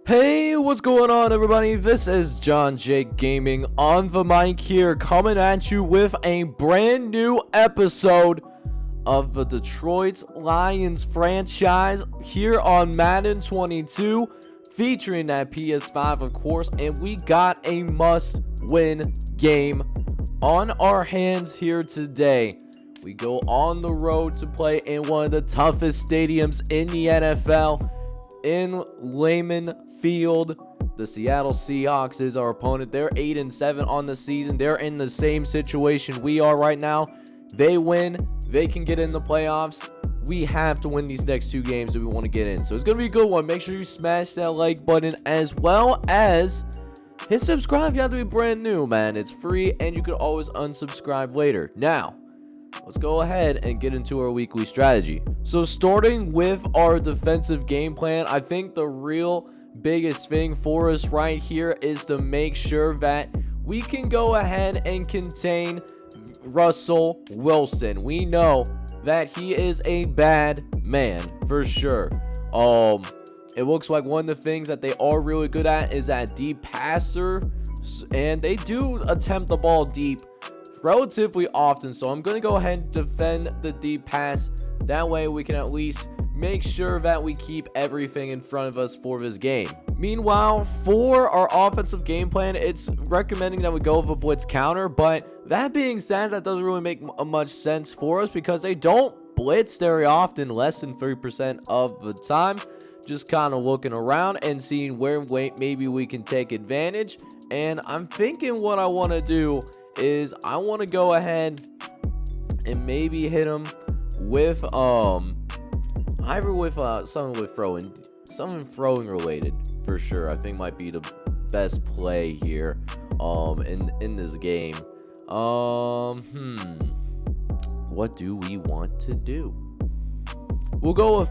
Hey, what's going on, everybody? This is John Jake Gaming on the mic here, coming at you with a brand new episode of the Detroit Lions franchise here on Madden 22, featuring that PS5, of course, and we got a must-win game on our hands here today. We go on the road to play in one of the toughest stadiums in the NFL, in Layman Field. The Seattle Seahawks is our opponent. They're 8-7 on the season. They're in the same situation we are right now. They win, they can get in the playoffs. We have to win these next two games if we want to get in. So it's going to be a good one. Make sure you smash that like button, as well as hit subscribe if you have to be brand new, man. It's free, and you can always unsubscribe later. Now, let's go ahead and get into our weekly strategy. So starting with our defensive game plan, I think the real biggest thing for us right here is to make sure that we can go ahead and contain Russell Wilson. We know that he is a bad man for sure. It looks like one of the things that they are really good at is that deep passer, and they do attempt the ball deep relatively often. So I'm going to go ahead and defend the deep pass. That way we can at least make sure that we keep everything in front of us for this game. Meanwhile, for our offensive game plan, it's recommending that we go with a blitz counter. But that being said, that doesn't really make much sense for us because they don't blitz very often, less than 30% of the time. Just kind of looking around and seeing where maybe we can take advantage. And I'm thinking what I want to do is I want to go ahead and maybe hit him with either with something with throwing related for sure. I think might be the best play here in this game. What do we want to do? We'll go with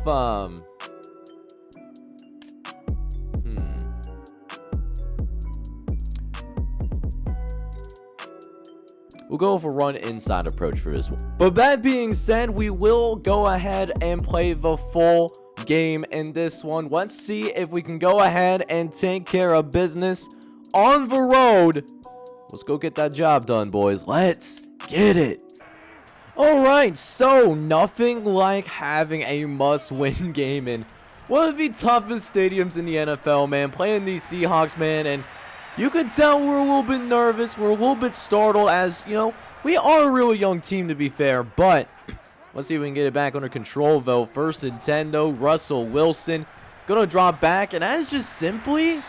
we'll go with a run inside approach for this one. But that being said, we will go ahead and play the full game in this one. Let's see if we can go ahead and take care of business on the road. Let's go get that job done, boys. Let's get it. All right, so nothing like having a must-win game in one of the toughest stadiums in the NFL, man. Playing these Seahawks, man, and you can tell we're a little bit nervous. We're a little bit startled, as, you know, we are a really young team, to be fair. But let's see if we can get it back under control, though. 1st and 10, though. Russell Wilson going to drop back. And that is just simply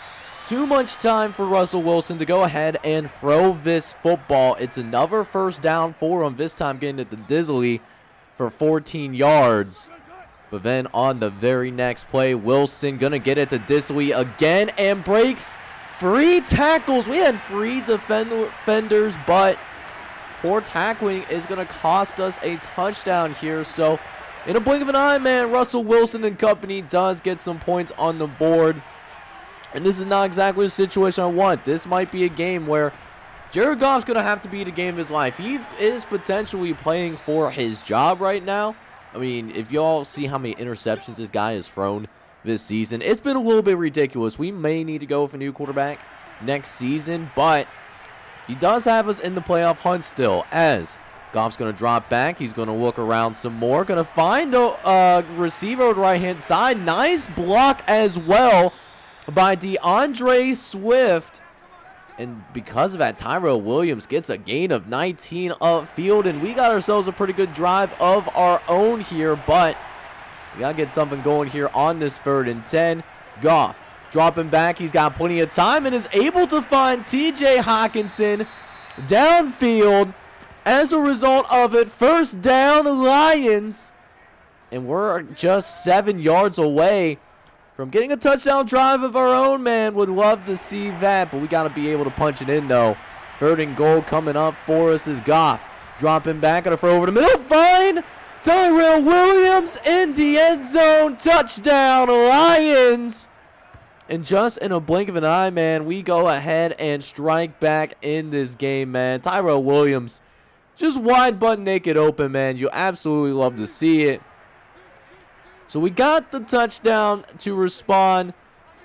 too much time for Russell Wilson to go ahead and throw this football. It's another first down for him, this time getting it to Disley for 14 yards. But then on the very next play, Wilson going to get it to Disley again and breaks 3 tackles. We had 3 defenders, but poor tackling is going to cost us a touchdown here. So in a blink of an eye, man, Russell Wilson and company does get some points on the board. And this is not exactly the situation I want. This might be a game where Jared Goff's going to have to be the game of his life. He is potentially playing for his job right now. I mean, if y'all see how many interceptions this guy has thrown this season, it's been a little bit ridiculous. We may need to go with a new quarterback next season, but he does have us in the playoff hunt still, as Goff's going to drop back. He's going to look around some more. Going to find a receiver on the right-hand side. Nice block as well by DeAndre Swift. And because of that, Tyrell Williams gets a gain of 19 upfield, and we got ourselves a pretty good drive of our own here, but we got to get something going here on this 3rd and 10. Goff dropping back. He's got plenty of time and is able to find TJ Hockenson downfield. As a result of it, first down Lions. And we're just 7 yards away from getting a touchdown drive of our own, man. Would love to see that, but we got to be able to punch it in, though. 3rd and goal coming up for us is Goff. Dropping back, going to throw over the middle. Fine. Tyrell Williams in the end zone. Touchdown, Lions. And just in a blink of an eye, man, we go ahead and strike back in this game, man. Tyrell Williams just wide butt naked open, man. You absolutely love to see it. So we got the touchdown to respond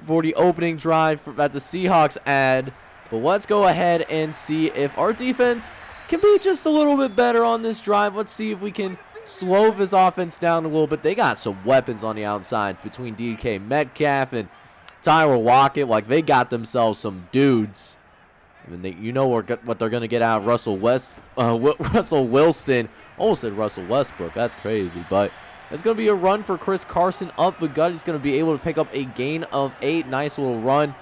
for the opening drive that the Seahawks add. But let's go ahead and see if our defense can be just a little bit better on this drive. Let's see if we can slow this offense down a little bit. They got some weapons on the outside between DK Metcalf and Tyler Lockett. Like, they got themselves some dudes. And you know what they're going to get out of Russell Wilson. Almost said Russell Westbrook. That's crazy. But it's going to be a run for Chris Carson up the gut. He's going to be able to pick up a gain of 8. Nice little run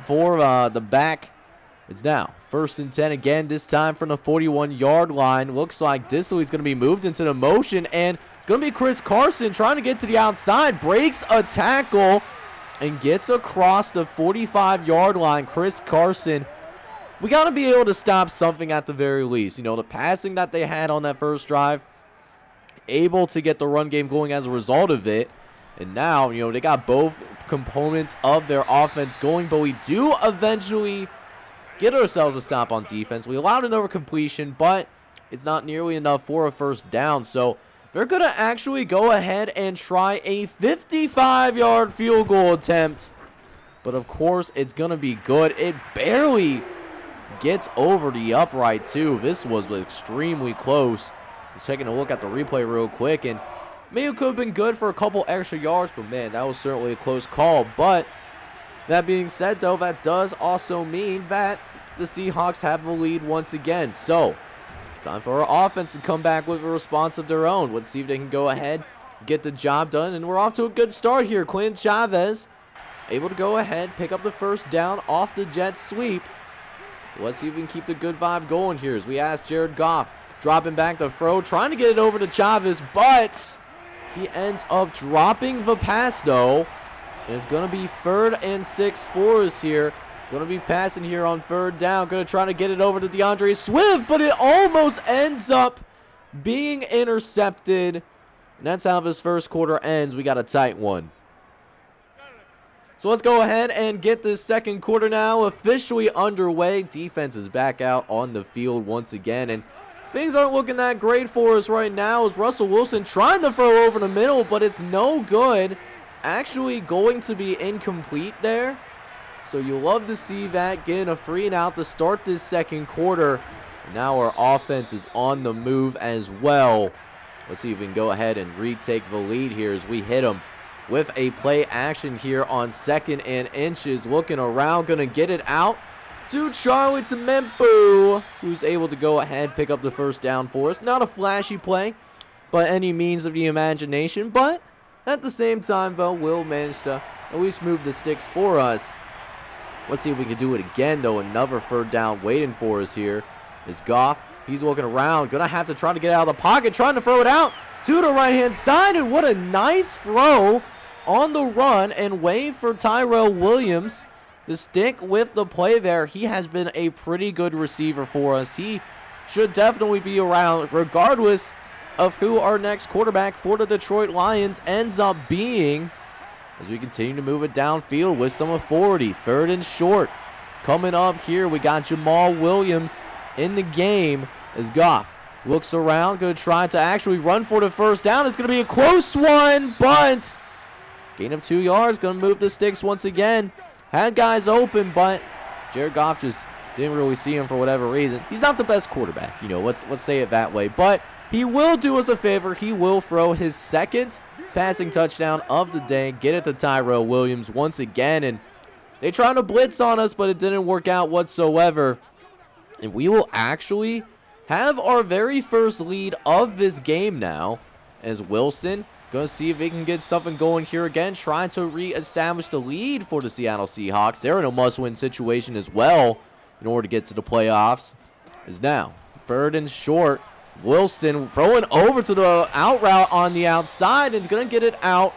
for the back. It's now 1st and 10 again, this time from the 41-yard line. Looks like Disley's going to be moved into the motion, and it's going to be Chris Carson trying to get to the outside. Breaks a tackle and gets across the 45-yard line. Chris Carson, we got to be able to stop something at the very least. You know, the passing that they had on that first drive, able to get the run game going as a result of it. And now, you know, they got both components of their offense going, but we do eventually get ourselves a stop on defense. We allowed another completion, but it's not nearly enough for a first down. So they're going to actually go ahead and try a 55-yard field goal attempt. But, of course, it's going to be good. It barely gets over the upright, too. This was extremely close. Just taking a look at the replay real quick, and maybe it could have been good for a couple extra yards, but, man, that was certainly a close call. But that being said, though, that does also mean that the Seahawks have the lead once again. So, time for our offense to come back with a response of their own. Let's see if they can go ahead, get the job done, and we're off to a good start here. Quinn Chavez able to go ahead, pick up the first down off the jet sweep. Let's see if we can keep the good vibe going here as we ask Jared Goff, dropping back to throw, trying to get it over to Chavez, but he ends up dropping the pass, though. And it's going to be 3rd and 6 for us here. Going to be passing here on 3rd down. Going to try to get it over to DeAndre Swift, but it almost ends up being intercepted. And that's how this first quarter ends. We got a tight one. So let's go ahead and get this second quarter now officially underway. Defense is back out on the field once again. And things aren't looking that great for us right now as Russell Wilson trying to throw over the middle, but it's no good. Actually going to be incomplete there. So you'll love to see that, getting a free and out to start this second quarter. And now our offense is on the move as well. Let's see if we can go ahead and retake the lead here as we hit them with a play action here on 2nd and inches. Looking around, going to get it out to Charlie Temempu, who's able to go ahead, pick up the first down for us. Not a flashy play by any means of the imagination, but at the same time, though, will manage to at least move the sticks for us. Let's see if we can do it again, though. Another 3rd down waiting for us here is Goff. He's looking around. Going to have to try to get out of the pocket, trying to throw it out to the right-hand side. And what a nice throw on the run and wave for Tyrell Williams to stick with the play there. He has been a pretty good receiver for us. He should definitely be around regardless of who our next quarterback for the Detroit Lions ends up being, as we continue to move it downfield with some authority. 3rd and short. Coming up here, we got Jamal Williams in the game as Goff looks around, going to try to actually run for the first down. It's going to be a close one, but gain of 2 yards, going to move the sticks once again. Had guys open, but Jared Goff just didn't really see him for whatever reason. He's not the best quarterback, you know, let's say it that way, but he will do us a favor. He will throw his 2nd passing touchdown of the day, get it to Tyrell Williams once again, and they tried to blitz on us, but it didn't work out whatsoever. And we will actually have our very first lead of this game now, as Wilson going to see if he can get something going here again, trying to reestablish the lead for the Seattle Seahawks. They're in a must-win situation as well in order to get to the playoffs. Is now 3rd and short. Wilson throwing over to the out route on the outside and is going to get it out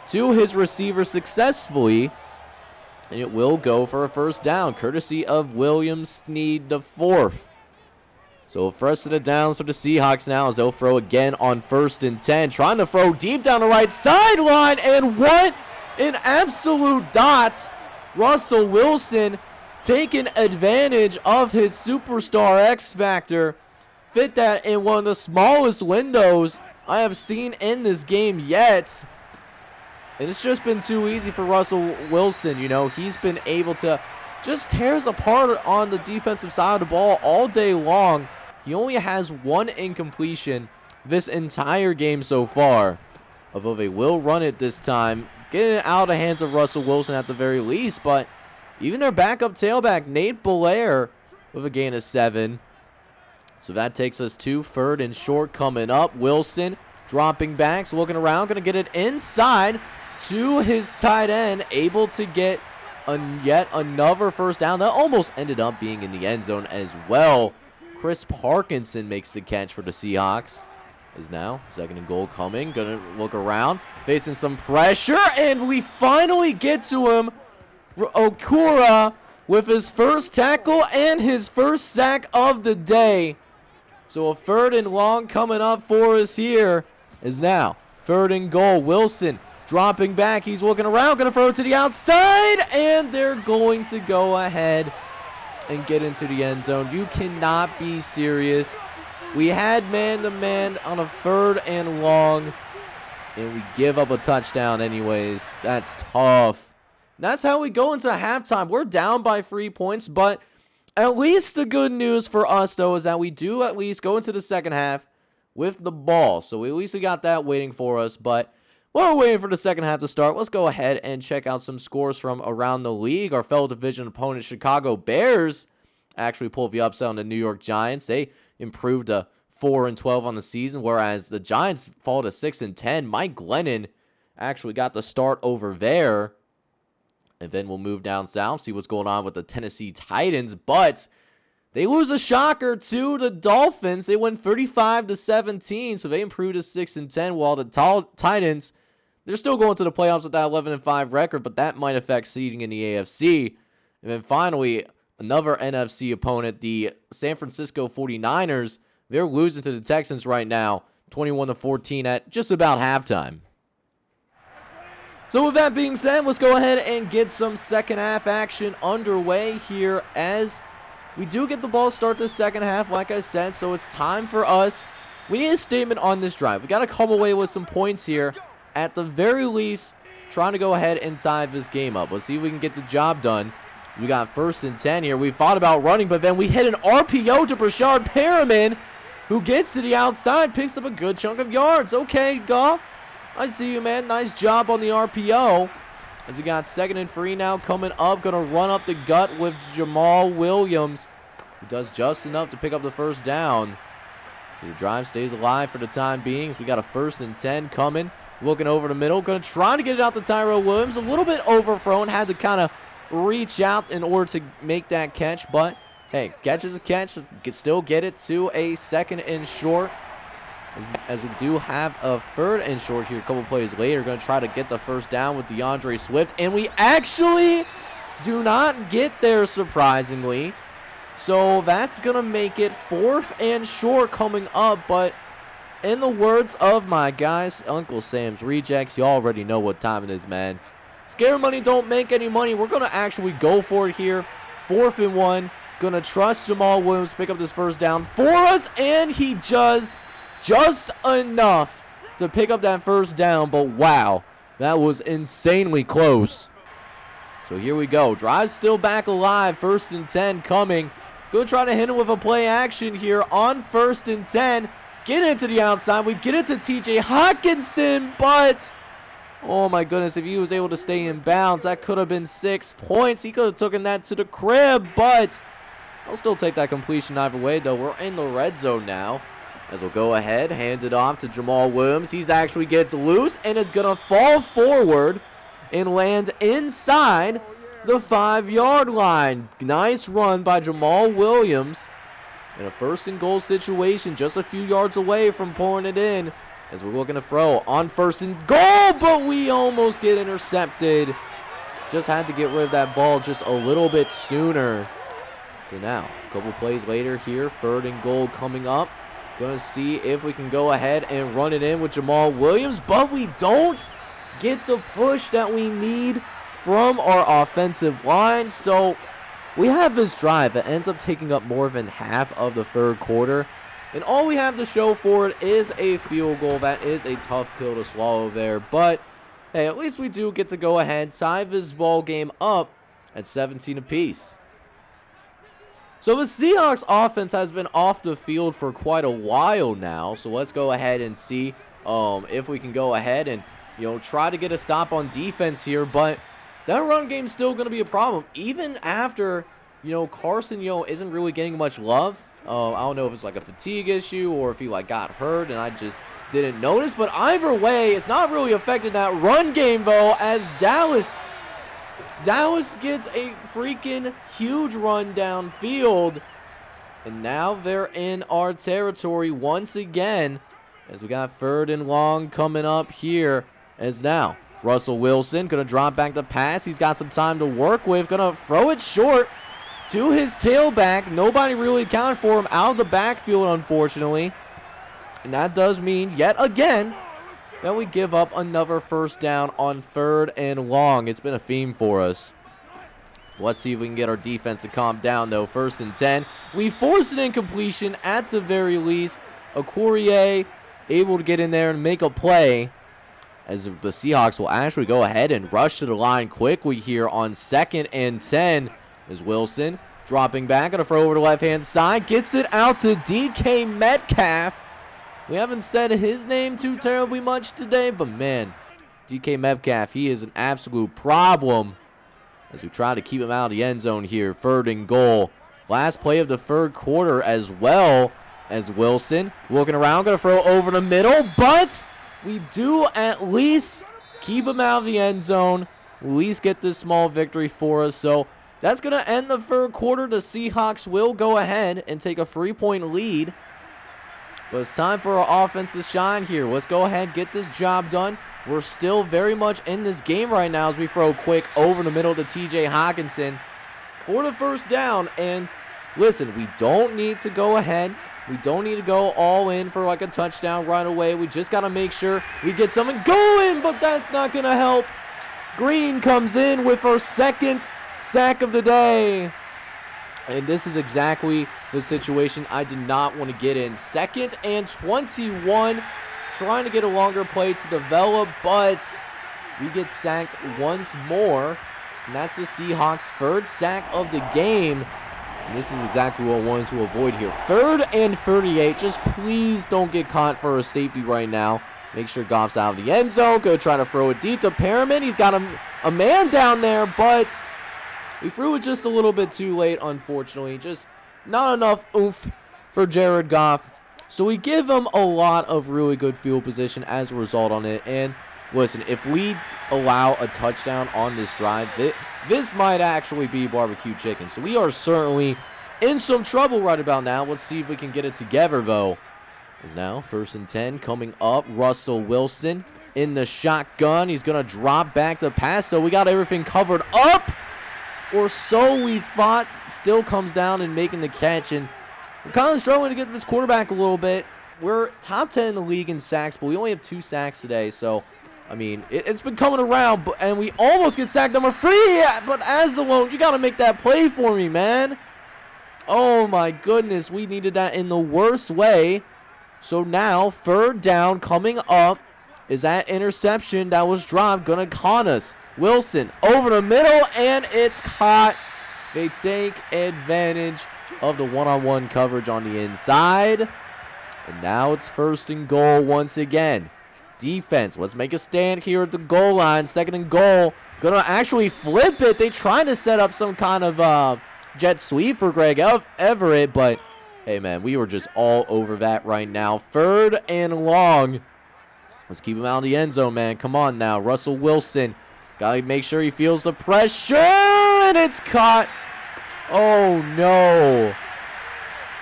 to his receiver successfully. And it will go for a first down, courtesy of William Snead IV. So first of the downs for the Seahawks now as they'll throw again on 1st and 10. Trying to throw deep down the right sideline. And what an absolute dot. Russell Wilson taking advantage of his superstar X Factor. Fit that in one of the smallest windows I have seen in this game yet. And it's just been too easy for Russell Wilson. You know, he's been able to just tear us apart on the defensive side of the ball all day long. He only has one incompletion this entire game so far. Although they will run it this time, getting it out of the hands of Russell Wilson at the very least. But even their backup tailback, Nate Belair, with a gain of 7. So that takes us to 3rd and short coming up. Wilson dropping back, looking around, going to get it inside to his tight end, able to get yet another first down. That almost ended up being in the end zone as well. Chris Parkinson makes the catch for the Seahawks. Is now 2nd and goal coming. Going to look around, facing some pressure, and we finally get to him. Okura with his first tackle and his first sack of the day. So a 3rd and long coming up for us here. Is now 3rd and goal. Wilson dropping back. He's looking around. Going to throw it to the outside. And they're going to go ahead and get into the end zone. You cannot be serious. We had man-to-man on a 3rd and long. And we give up a touchdown anyways. That's tough. That's how we go into halftime. We're down by 3 points. But at least the good news for us, though, is that we do at least go into the second half with the ball. So we at least got that waiting for us. But while we're waiting for the second half to start, let's go ahead and check out some scores from around the league. Our fellow division opponent, Chicago Bears, actually pulled the upset on the New York Giants. They improved to 4-12 on the season, whereas the Giants fall to 6-10. Mike Glennon actually got the start over there. And then we'll move down south, see what's going on with the Tennessee Titans. But they lose a shocker to the Dolphins. They win 35-17, so they improved to 6-10, while the Titans, they're still going to the playoffs with that 11-5 record, but that might affect seeding in the AFC. And then finally, another NFC opponent, the San Francisco 49ers. They're losing to the Texans right now, 21-14 at just about halftime. So with that being said, let's go ahead and get some second half action underway here as we do get the ball start the second half, like I said. So it's time for us. We need a statement on this drive. We got to come away with some points here. At the very least, trying to go ahead and tie this game up. Let's see if we can get the job done. We got 1st and 10 here. We thought about running, but then we hit an RPO to Brashard Perriman, who gets to the outside, picks up a good chunk of yards. Okay, Goff, I see you, man. Nice job on the RPO. As we got 2nd and 3 now coming up. Going to run up the gut with Jamal Williams, who does just enough to pick up the first down. So the drive stays alive for the time being. So we got a 1st and 10 coming. Looking over the middle. Going to try to get it out to Tyrell Williams. A little bit overthrown. Had to kind of reach out in order to make that catch. But, hey, catch is a catch. Can still get it to a 2nd and short. As we do have a 3rd and short here a couple plays later. Going to try to get the first down with DeAndre Swift. And we actually do not get there, surprisingly. So that's going to make it 4th and short coming up. But in the words of my guys, Uncle Sam's Rejects, you already know what time it is, man. Scare money don't make any money. We're going to actually go for it here. 4th and 1. Going to trust Jamal Williams to pick up this first down for us. And he does just enough to pick up that first down. But wow, that was insanely close. So here we go. Drive still back alive. 1st and 10 coming. Go try to hit him with a play action here on 1st and 10. Get into the outside. We get it to TJ Hawkinson, but oh my goodness, if he was able to stay in bounds, that could have been 6 points. He could have taken that to the crib, but I'll still take that completion either way, though. We're in the red zone now. As we'll go ahead, hand it off to Jamal Williams. He's actually gets loose and is going to fall forward and land inside the 5-yard line. Nice run by Jamal Williams in a 1st and goal situation, just a few yards away from pouring it in. As we're looking to throw on 1st and goal, but we almost get intercepted. Just had to get rid of that ball just a little bit sooner. So now, a couple plays later here, 3rd and goal coming up. Going to see if we can go ahead and run it in with Jamal Williams, but we don't get the push that we need from our offensive line. So we have this drive that ends up taking up more than half of the 3rd quarter. And all we have to show for it is a field goal. That is a tough pill to swallow there. But hey, at least we do get to go ahead, tie this ball game up at 17 apiece. So the Seahawks offense has been off the field for quite a while now. So let's go ahead and see if we can go ahead and, try to get a stop on defense here. But that run game is still going to be a problem. Even after, Carson, isn't really getting much love. I don't know if it's like a fatigue issue or if he got hurt and I just didn't notice. But either way, it's not really affecting that run game though, as Dallas gets a freaking huge run downfield. And now they're in our territory once again, as we got 3rd and long coming up here. As now Russell Wilson going to drop back the pass. He's got some time to work with. Going to throw it short to his tailback. Nobody really accounted for him out of the backfield, unfortunately. And that does mean, yet again, that we give up another 1st down on 3rd and long. It's been a theme for us. Let's see if we can get our defense to calm down, though. 1st and 10. We force an incompletion at the very least. Okorie able to get in there and make a play, as the Seahawks will actually go ahead and rush to the line quickly here on 2nd and 10. As Wilson dropping back, going to throw over the left-hand side. Gets it out to DK Metcalf. We haven't said his name too terribly much today, but man, DK Metcalf, he is an absolute problem as we try to keep him out of the end zone here. 3rd and goal. Last play of the 3rd quarter as well, as Wilson looking around, going to throw over the middle, but we do at least keep him out of the end zone, at least get this small victory for us. So that's going to end the 3rd quarter. The Seahawks will go ahead and take a 3-point lead. But it's time for our offense to shine here. Let's go ahead and get this job done. We're still very much in this game right now as we throw quick over the middle to TJ Hawkinson for the 1st down. And listen, we don't need to go ahead. We don't need to go all in for a touchdown right away. We just got to make sure we get something going, but that's not going to help. Green comes in with our 2nd sack of the day. And this is exactly the situation I did not want to get in. 2nd and 21. Trying to get a longer play to develop, but we get sacked once more. And that's the Seahawks' 3rd sack of the game. And this is exactly what I wanted to avoid here. 3rd and 38. Just please don't get caught for a safety right now. Make sure Goff's out of the end zone. Go try to throw it deep to Perriman. He's got a man down there, but we threw it just a little bit too late, unfortunately. Just not enough oomph for Jared Goff. So we give him a lot of really good field position as a result on it. And listen, if we allow a touchdown on this drive, this might actually be barbecue chicken. So we are certainly in some trouble right about now. Let's see if we can get it together, though. Is now 1st and 10 coming up. Russell Wilson in the shotgun. He's going to drop back to pass. So we got everything covered up, or so we thought. Still comes down and making the catch. And we're kind of struggling to get this quarterback a little bit. We're top 10 in the league in sacks, but we only have 2 sacks today. So, I mean, it's been coming around, and we almost get sacked number 3. But as alone, you got to make that play for me, man. Oh, my goodness. We needed that in the worst way. So now, 3rd down coming up. Is that interception that was dropped going to con us? Wilson over the middle, and it's caught. They take advantage of the one-on-one coverage on the inside. And now it's 1st and goal once again. Defense, let's make a stand here at the goal line. 2nd and goal. Gonna actually flip it. They trying to set up some kind of jet sweep for Greg Everett, but hey, man, we were just all over that right now. 3rd and long. Let's keep him out of the end zone, man. Come on now. Russell Wilson. Gotta make sure he feels the pressure, and it's caught. Oh, no.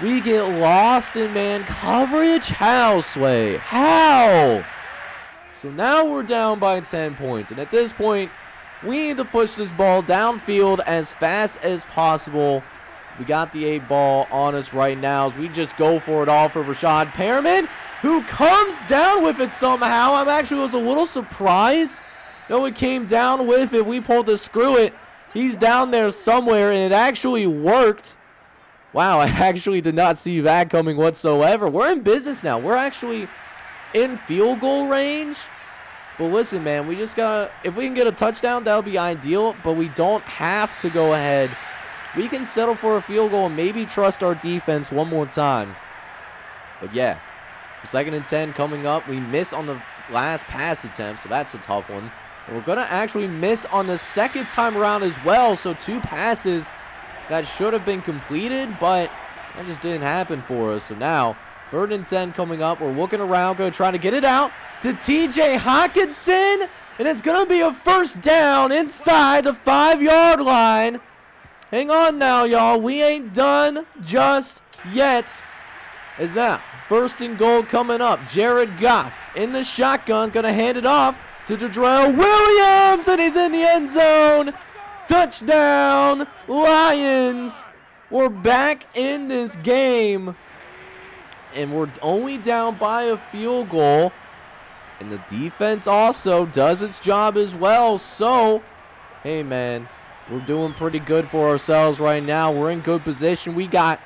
We get lost in man coverage. How, Sway? How? So now we're down by 10 points. And at this point, we need to push this ball downfield as fast as possible. We got the 8 ball on us right now as we just go for it all for Rashad Perriman, who comes down with it somehow. I actually was a little surprised. No, it came down with it. We pulled the screw it. He's down there somewhere, and it actually worked. Wow, I actually did not see that coming whatsoever. We're in business now. We're actually in field goal range. But listen, man, we just gotta, if we can get a touchdown, that would be ideal, but we don't have to go ahead. We can settle for a field goal and maybe trust our defense one more time. But yeah, for 2nd and 10 coming up, we miss on the last pass attempt, so that's a tough one. And we're going to actually miss on the second time around as well, so 2 passes that should have been completed, but that just didn't happen for us. So now, 3rd and 10 coming up, we're looking around, going to try to get it out to TJ Hawkinson, and it's going to be a 1st down inside the 5-yard line. Hang on now, y'all. We ain't done just yet. Is that 1st and goal coming up? Jared Goff in the shotgun, going to hand it off to Jadrell Williams, and he's in the end zone. Touchdown, Lions. We're back in this game, and we're only down by a field goal, and the defense also does its job as well. So, hey, man, we're doing pretty good for ourselves right now. We're in good position. We got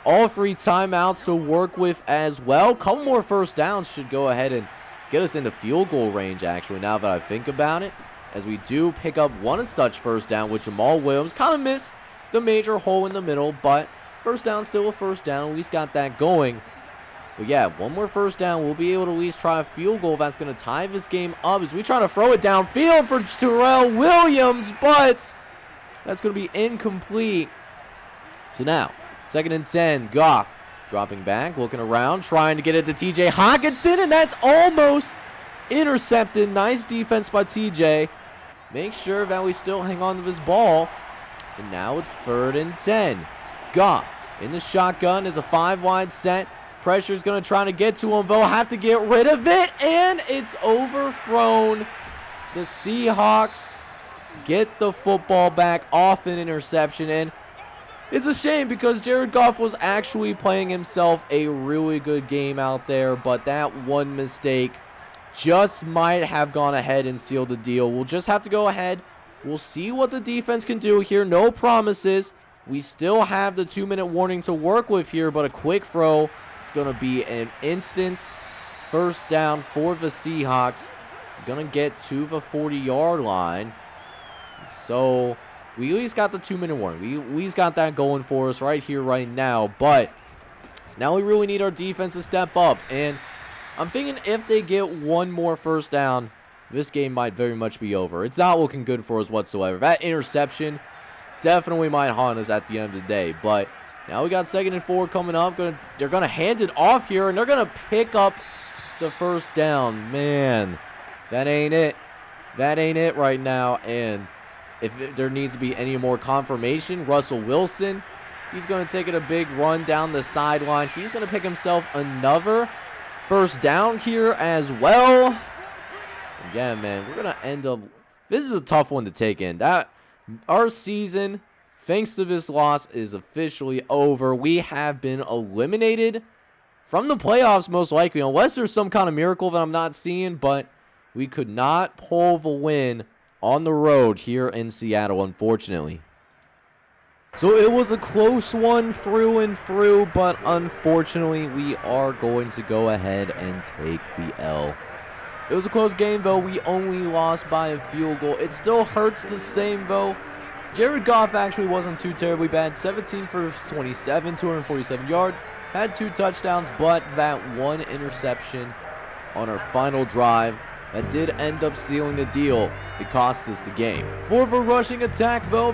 all 3 timeouts to work with as well. Couple more 1st downs should go ahead and get us into field goal range, actually, now that I think about it, as we do pick up one such 1st down with Jamal Williams. Kind of missed the major hole in the middle, but 1st down, still a 1st down. At least got that going. But yeah, one more 1st down. We'll be able to at least try a field goal that's going to tie this game up as we try to throw it downfield for Terrell Williams, but that's going to be incomplete. So now, 2nd and 10, Goff dropping back, looking around, trying to get it to TJ Hawkinson, and that's almost intercepted. Nice defense by TJ. Make sure that we still hang on to this ball. And now it's 3rd and 10. Goff in the shotgun. It's a 5-wide set. Pressure's going to try to get to him. They'll have to get rid of it, and it's overthrown. The Seahawks get the football back off an interception, and it's a shame because Jared Goff was actually playing himself a really good game out there, but that one mistake just might have gone ahead and sealed the deal. We'll just have to go ahead. We'll see what the defense can do here. No promises. We still have the 2-minute warning to work with here, but a quick throw is going to be an instant 1st down for the Seahawks. Going to get to the 40-yard line. So we at least got the 2-minute warning. We at least got that going for us right here, right now. But now we really need our defense to step up. And I'm thinking if they get one more 1st down, this game might very much be over. It's not looking good for us whatsoever. That interception definitely might haunt us at the end of the day. But now we got 2nd and 4 coming up. They're going to hand it off here, and they're going to pick up the 1st down. Man, that ain't it. That ain't it right now. And if there needs to be any more confirmation, Russell Wilson, he's going to take it a big run down the sideline. He's going to pick himself another 1st down here as well. Yeah, man, we're going to end up... This is a tough one to take in. Our season, thanks to this loss, is officially over. We have been eliminated from the playoffs, most likely, unless there's some kind of miracle that I'm not seeing, but we could not pull the win on the road here in Seattle, unfortunately. So it was a close one through and through, but unfortunately, we are going to go ahead and take the L. It was a close game, though. We only lost by a field goal. It still hurts the same, though. Jared Goff actually wasn't too terribly bad. 17 for 27, 247 yards. Had 2 touchdowns, but that one interception on our final drive that did end up sealing the deal. It cost us the game. For the rushing attack, though,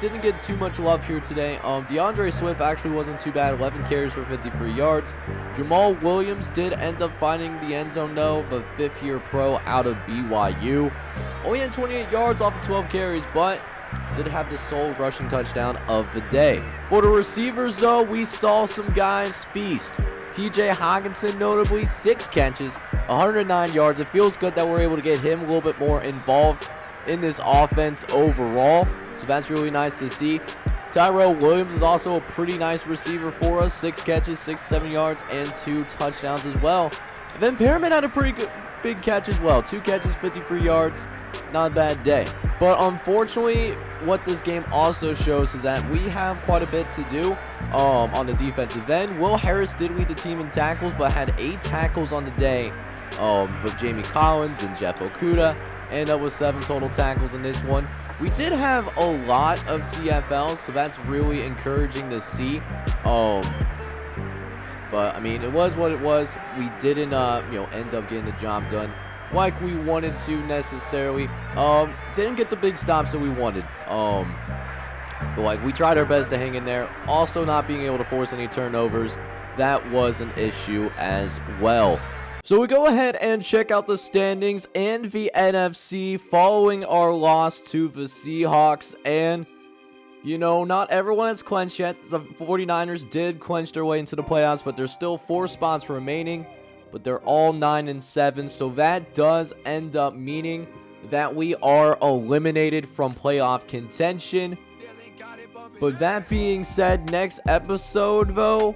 didn't get too much love here today. DeAndre Swift actually wasn't too bad. 11 carries for 53 yards. Jamal Williams did end up finding the end zone, though. The 5th-year pro out of BYU. Only had 28 yards off of 12 carries, but did have the sole rushing touchdown of the day. For the receivers, though, we saw some guys feast. TJ Hawkinson, notably, 6 catches, 109 yards. It feels good that we're able to get him a little bit more involved in this offense overall, so that's really nice to see. Tyrell Williams is also a pretty nice receiver for us. 6 catches, 67 yards, and 2 touchdowns as well. And then Perriman had a pretty good big catch as well. 2 catches, 53 yards. Not a bad day. But unfortunately, what this game also shows is that we have quite a bit to do on the defensive end. Will Harris did lead the team in tackles, but had 8 tackles on the day. with Jamie Collins and Jeff Okuda. End up with 7 total tackles in this one. We did have a lot of TFLs, so that's really encouraging to see. But I mean, it was what it was. We didn't, end up getting the job done like we wanted to necessarily. Didn't get the big stops that we wanted. But like, we tried our best to hang in there. Also, not being able to force any turnovers, that was an issue as well. So we go ahead and check out the standings and the NFC following our loss to the Seahawks. And, not everyone has clinched yet. The 49ers did clinch their way into the playoffs, but there's still 4 spots remaining. But they're all 9-7, so that does end up meaning that we are eliminated from playoff contention. But that being said, next episode, though,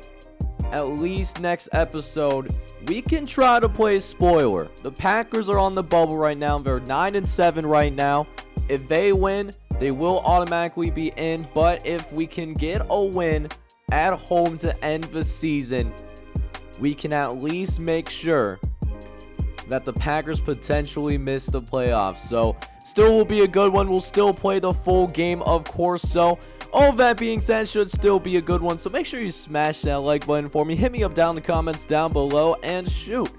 at least next episode, we can try to play spoiler. The Packers are on the bubble right now. They're 9-7 right now. If they win, they will automatically be in. But if we can get a win at home to end the season, we can at least make sure that the Packers potentially miss the playoffs. So, still will be a good one. We'll still play the full game, of course. So, all of that being said, should still be a good one. So, make sure you smash that like button for me. Hit me up down in the comments down below. And shoot,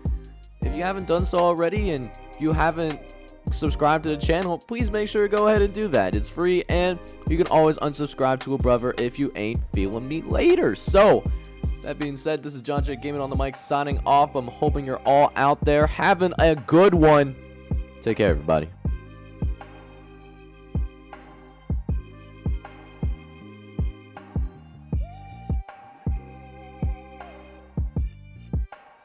if you haven't done so already and you haven't subscribed to the channel, please make sure to go ahead and do that. It's free, and you can always unsubscribe to a brother if you ain't feeling me later. So, that being said, this is John J Gaming on the mic signing off. I'm hoping you're all out there having a good one. Take care, everybody.